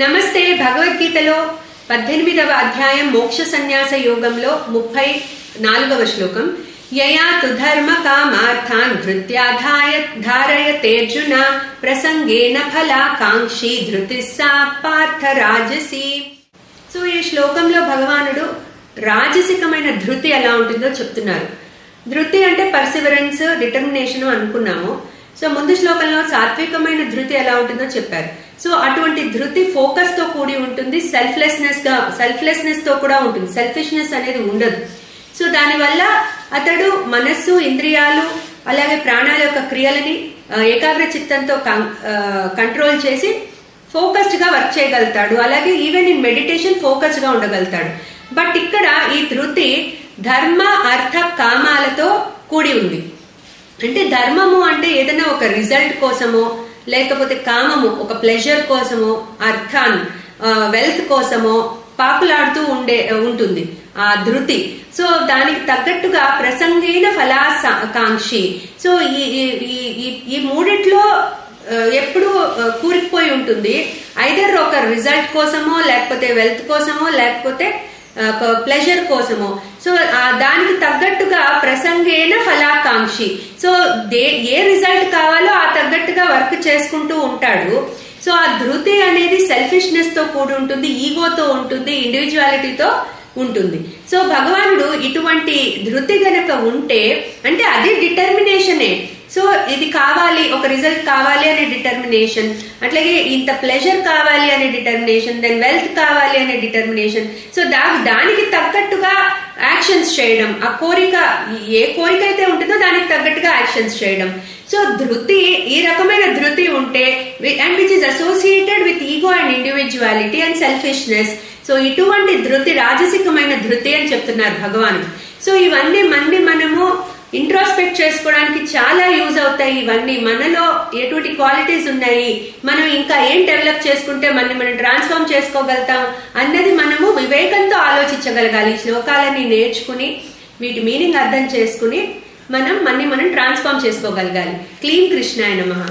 నమస్తే. భగవద్గీతలో 18వ అధ్యాయం మోక్ష సన్యాస యోగంలో 34వ శ్లోకం. యయా తు ధర్మ కామార్థాన్ ధృత్యాధాయ ధారయతేర్జున ప్రసంగేన ఫలాకాంక్షి ధృతిస్సా పార్థ రాజసి. సో ఈ శ్లోకంలో భగవానుడు రాజసికమైన ధృతి ఎలా ఉంటుందో చెప్తున్నారు. ధృతి అంటే పర్సివరెన్స్, డిటర్మినేషన్ అనుకున్నాము. సో ముందు శ్లోకంలో సాత్వికమైన ధృతి ఎలా ఉంటుందో చెప్పారు. సో అటువంటి ధృతి ఫోకస్ తో కూడి ఉంటుంది, సెల్ఫ్లెస్నెస్ తో కూడా ఉంటుంది. సెల్ఫిష్నెస్ అనేది ఉండదు. సో దానివల్ల అతడు మనస్సు, ఇంద్రియాలు అలాగే ప్రాణాల యొక్క క్రియలని ఏకాగ్ర చిత్తంతో కంట్రోల్ చేసి ఫోకస్డ్ గా వర్క్ చేయగలుగుతాడు. అలాగే ఈవెన్ ఇన్ మెడిటేషన్ ఫోకస్డ్ గా ఉండగలుగుతాడు. బట్ ఇక్కడ ఈ ధృతి ధర్మ, అర్థ, కామాలతో కూడి ఉంది. అంటే ధర్మము అంటే ఏదైనా ఒక రిజల్ట్ కోసమో, లేకపోతే కామము ఒక ప్లెజర్ కోసమో, అర్థాన్ వెల్త్ కోసమో పాకులాడుతూ ఉంటుంది ఆ ధృతి. సో దానికి తగ్గట్టుగా ప్రసంగైన ఫలాకాంక్షి. సో ఈ మూడిట్లో ఎప్పుడు కూరుకుపోయి ఉంటుంది. ఐదర్ ఒక రిజల్ట్ కోసమో, లేకపోతే వెల్త్ కోసమో, లేకపోతే ప్లెజర్ కోసమో. సో దానికి తగ్గట్టుగా ప్రసంగేన ఫలాకాంక్షి. సో ఏ రిజల్ట్ కావాలో ఆ తగ్గట్టుగా వర్క్ చేసుకుంటూ ఉంటాడు. సో ఆ ధృతి అనేది సెల్ఫిష్నెస్ తో కూడి ఉంటుంది, ఈగోతో ఉంటుంది, ఇండివిజువాలిటీతో ఉంటుంది. సో భగవానుడు ఇటువంటి ధృతి గనక ఉంటే అంటే అది డిటర్మినేషనే. సో ఇది కావాలి, ఒక రిజల్ట్ కావాలి అనే డిటర్మినేషన్, అట్లాగే ఇంత ప్లెజర్ కావాలి అనే డిటర్మినేషన్, దెన్ వెల్త్ కావాలి అనే డిటర్మినేషన్. సో దానికి తగ్గట్టుగా యాక్షన్స్ చేయడం, ఆ కోరిక ఏ కోరిక అయితే ఉంటుందో దానికి తగ్గట్టుగా యాక్షన్స్ చేయడం. సో ధృతి, ఈ రకమైన ధృతి ఉంటే and which is associated with ego and individuality and selfishness. So ఇటువంటి ధృతి రాజసికమైన ధృతి అని చెప్తున్నారు భగవాన్. సో ఇవన్నీ మనము ఇంట్రోస్పెక్ట్ చేసుకోవడానికి చాలా యూజ్ అవుతాయి. ఇవన్నీ మనలో ఎటువంటి క్వాలిటీస్ ఉన్నాయి, మనం ఇంకా ఏం డెవలప్ చేసుకుంటే మనం ట్రాన్స్ఫార్మ్ చేసుకోగలుగుతాం అన్నది మనము వివేకంతో ఆలోచించగలగాలి. శ్లోకాలని నేర్చుకుని వీటి మీనింగ్ అర్థం చేసుకుని మనం ట్రాన్స్ఫార్మ్ చేసుకోగలగాలి. క్లీం కృష్ణాయ నమః.